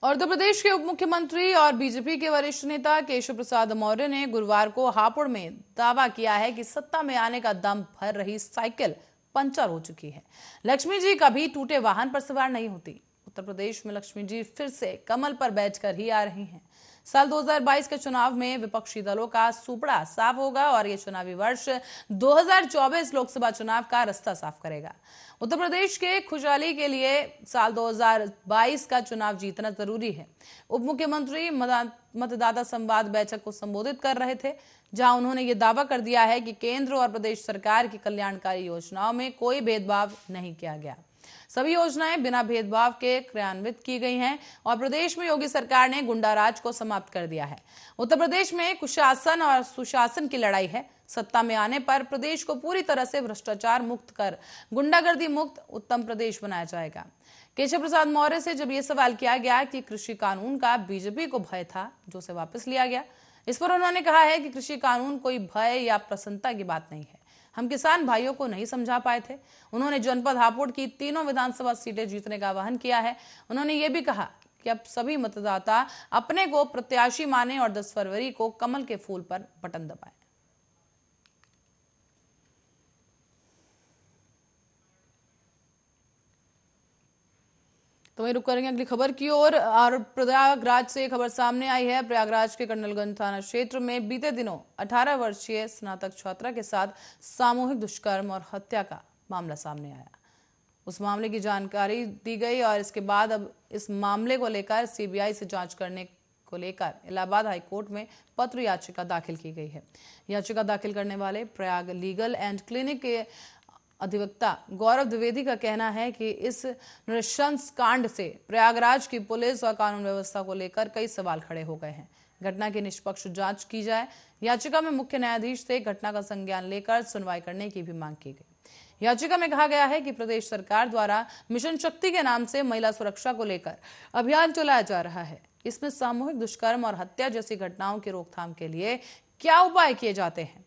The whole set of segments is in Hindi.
और उत्तर प्रदेश के उप मुख्यमंत्री और बीजेपी के वरिष्ठ नेता केशव प्रसाद मौर्य ने गुरुवार को हापुड़ में दावा किया है कि सत्ता में आने का दम भर रही साइकिल पंचर हो चुकी है। लक्ष्मी जी कभी टूटे वाहन पर सवार नहीं होती। उत्तर प्रदेश में लक्ष्मी जी फिर से कमल पर बैठकर ही आ रही हैं। साल 2022 के चुनाव में विपक्षी दलों का सुपड़ा साफ होगा और ये चुनावी वर्ष 2024 लोकसभा चुनाव का रास्ता साफ करेगा। उत्तर प्रदेश के खुशहाली के लिए साल 2022 का चुनाव जीतना जरूरी है। उप मुख्यमंत्री मतदाता संवाद बैठक को संबोधित कर रहे थे, जहां उन्होंने ये दावा कर दिया है कि केंद्र और प्रदेश सरकार की कल्याणकारी योजनाओं में कोई भेदभाव नहीं किया गया। सभी योजनाएं बिना भेदभाव के क्रियान्वित की गई हैं और प्रदेश में योगी सरकार ने गुंडाराज को समाप्त कर दिया है। उत्तर प्रदेश में कुशासन और सुशासन की लड़ाई है। सत्ता में आने पर प्रदेश को पूरी तरह से भ्रष्टाचार मुक्त कर गुंडागर्दी मुक्त उत्तम प्रदेश बनाया जाएगा। केशव प्रसाद मौर्य से जब यह सवाल किया गया कि कृषि कानून का बीजेपी को भय था, जो उसे वापस लिया गया, इस पर उन्होंने कहा है कि कृषि कानून कोई भय या प्रसन्नता की बात नहीं है। हम किसान भाइयों को नहीं समझा पाए थे। उन्होंने जनपद हापुड़ की तीनों विधानसभा सीटें जीतने का आह्वान किया है। उन्होंने ये भी कहा कि अब सभी मतदाता अपने को प्रत्याशी माने और 10 फरवरी को कमल के फूल पर बटन दबाएं। तो वहीं रुक करेंगे अगली खबर की ओर और प्रयागराज से खबर सामने आई है। प्रयागराज के कर्नलगंज थाना क्षेत्र में बीते दिनों 18 वर्षीय स्नातक छात्रा के साथ सामूहिक दुष्कर्म और हत्या का मामला सामने आया। उस मामले की जानकारी दी गई और इसके बाद अब इस मामले को लेकर सीबीआई से जांच करने को लेकर इलाहाबाद हाईकोर्ट में पत्र याचिका दाखिल की गई है। याचिका दाखिल करने वाले प्रयाग लीगल एंड क्लिनिक के अधिवक्ता गौरव द्विवेदी का कहना है कि इस नृशंस कांड से प्रयागराज की पुलिस और कानून व्यवस्था को लेकर कई सवाल खड़े हो गए हैं। घटना की निष्पक्ष जांच की जाए। याचिका में मुख्य न्यायाधीश से घटना का संज्ञान लेकर सुनवाई करने की भी मांग की गई। याचिका में कहा गया है कि प्रदेश सरकार द्वारा मिशन शक्ति के नाम से महिला सुरक्षा को लेकर अभियान चलाया जा रहा है। इसमें सामूहिक दुष्कर्म और हत्या जैसी घटनाओं की रोकथाम के लिए क्या उपाय किए जाते हैं,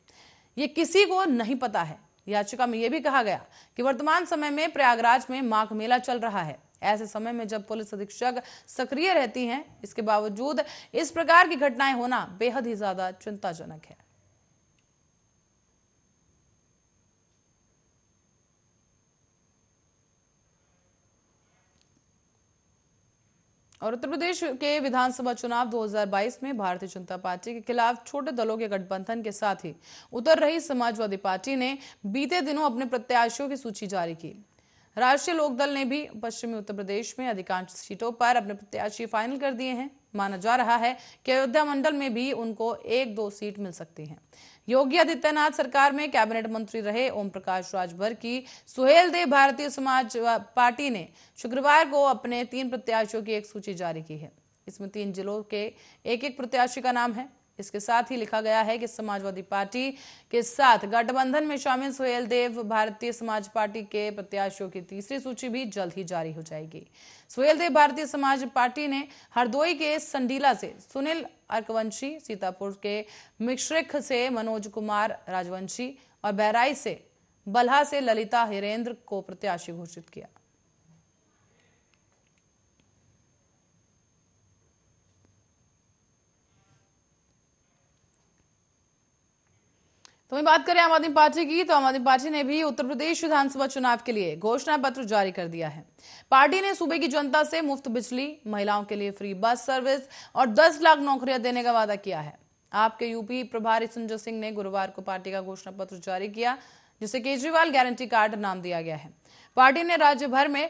ये किसी को नहीं पता है। याचिका में यह भी कहा गया कि वर्तमान समय में प्रयागराज में माघ मेला चल रहा है। ऐसे समय में जब पुलिस अधीक्षक सक्रिय रहती हैं, इसके बावजूद इस प्रकार की घटनाएं होना बेहद ही ज्यादा चिंताजनक है। और उत्तर प्रदेश के विधानसभा चुनाव 2022 में भारतीय जनता पार्टी के खिलाफ छोटे दलों के गठबंधन के साथ ही उतर रही समाजवादी पार्टी ने बीते दिनों अपने प्रत्याशियों की सूची जारी की। राष्ट्रीय लोकदल ने भी पश्चिमी उत्तर प्रदेश में अधिकांश सीटों पर अपने प्रत्याशी फाइनल कर दिए हैं। माना जा रहा है कि अयोध्या मंडल में भी उनको 1-2 सीट मिल सकती हैं। योगी आदित्यनाथ सरकार में कैबिनेट मंत्री रहे ओम प्रकाश राजभर की सुहेलदेव भारतीय समाज पार्टी ने शुक्रवार को अपने 3 प्रत्याशियों की एक सूची जारी की है। इसमें 3 जिलों के एक प्रत्याशी का नाम है। इसके साथ ही लिखा गया है कि समाजवादी पार्टी के साथ गठबंधन में शामिल सुहेलदेव भारतीय समाज पार्टी के प्रत्याशियों की तीसरी सूची भी जल्द ही जारी हो जाएगी। सुहेलदेव भारतीय समाज पार्टी ने हरदोई के संडीला से सुनील अर्कवंशी, सीतापुर के मिश्रिख से मनोज कुमार राजवंशी और बहराइच से बल्हा से ललिता हिरेंद्र को प्रत्याशी घोषित किया। तो वहीं बात करें आम आदमी पार्टी की, तो आम आदमी पार्टी ने भी उत्तर प्रदेश विधानसभा चुनाव के लिए घोषणा पत्र जारी कर दिया है। पार्टी ने सूबे की जनता से मुफ्त बिजली, महिलाओं के लिए फ्री बस सर्विस और 10 लाख नौकरियां देने का वादा किया है। आपके यूपी प्रभारी संजय सिंह ने गुरुवार को पार्टी का घोषणा पत्र जारी किया, जिसे केजरीवाल गारंटी कार्ड नाम दिया गया है। पार्टी ने राज्य भर में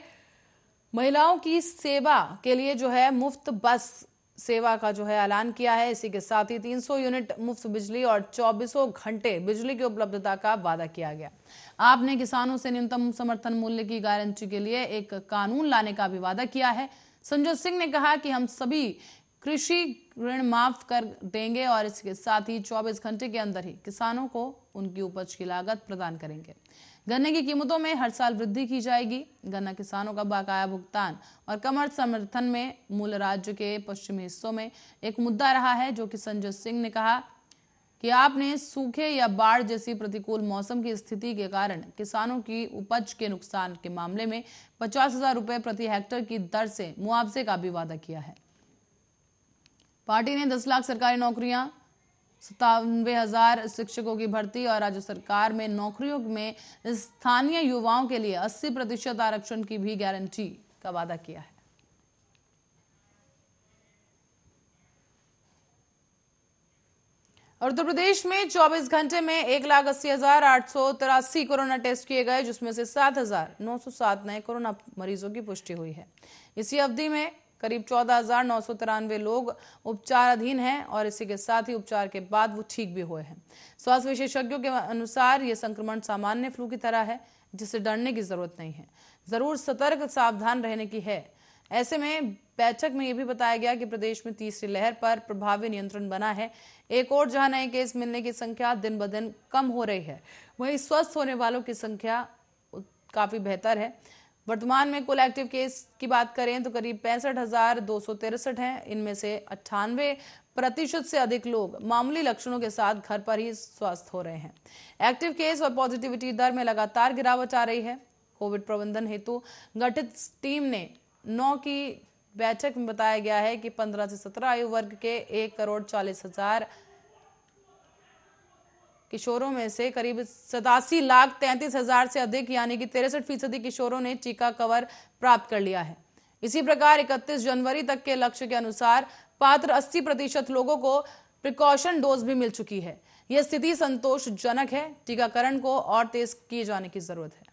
महिलाओं की सेवा के लिए मुफ्त बस सेवा का ऐलान किया है। इसी के साथ ही 300 यूनिट मुफ्त बिजली और 24 घंटे बिजली की उपलब्धता का वादा किया गया। आपने किसानों से न्यूनतम समर्थन मूल्य की गारंटी के लिए एक कानून लाने का भी वादा किया है। संजय सिंह ने कहा कि हम सभी कृषि ऋण माफ कर देंगे और इसके साथ ही 24 घंटे के अंदर ही किसानों को उनकी उपज की लागत प्रदान करेंगे। गन्ने की कीमतों में हर साल वृद्धि की जाएगी। गन्ना किसानों का बकाया भुगतान और कमर समर्थन में मूल राज्य के पश्चिमी हिस्सों में एक मुद्दा रहा है, जो कि संजय सिंह ने कहा कि आपने सूखे या बाढ़ जैसी प्रतिकूल मौसम की स्थिति के कारण किसानों की उपज के नुकसान के मामले में 50,000 रुपए प्रति हेक्टेयर की दर से मुआवजे का भी वादा किया है। पार्टी ने 10 लाख सरकारी नौकरियां, 97,000 शिक्षकों की भर्ती और राज्य सरकार में नौकरियों में स्थानीय युवाओं के लिए 80% आरक्षण की भी गारंटी का वादा किया है। और उत्तर प्रदेश में 24 घंटे में 1,80,883 कोरोना टेस्ट किए गए, जिसमें से 7,907 नए कोरोना मरीजों की पुष्टि हुई है। इसी अवधि में करीब 14,993 लोग उपचाराधीन हैं और इसी के साथ ही उपचार के बाद वो ठीक भी हुए हैं। स्वास्थ्य विशेषज्ञों के अनुसार ये संक्रमण सामान्य फ्लू की तरह है, जिससे डरने की जरूरत नहीं है, जरूर सतर्क सावधान रहने की है। ऐसे में बैठक में यह भी बताया गया कि प्रदेश में तीसरी लहर पर प्रभावी नियंत्रण बना है। एक और जहां नए केस मिलने की संख्या दिन ब दिन कम हो रही है, वहीं स्वस्थ होने वालों की संख्या काफी बेहतर है। वर्तमान में कुल एक्टिव केस की बात करें तो करीब 65,263 हैं। इनमें से 98% से अधिक लोग मामूली लक्षणों के साथ घर पर ही स्वस्थ हो रहे हैं। एक्टिव केस और पॉजिटिविटी दर में लगातार गिरावट आ रही है। कोविड प्रबंधन हेतु गठित टीम ने 9 की बैठक में बताया गया है कि 15 से 17 आयु वर्ग के 1,40,00,000 किशोरों में से करीब 87,33,000 से अधिक यानी कि 63% किशोरों ने टीका कवर प्राप्त कर लिया है। इसी प्रकार 31 जनवरी तक के लक्ष्य के अनुसार पात्र 80% लोगों को प्रिकॉशन डोज भी मिल चुकी है। यह स्थिति संतोषजनक है। टीकाकरण को और तेज किए जाने की जरूरत है।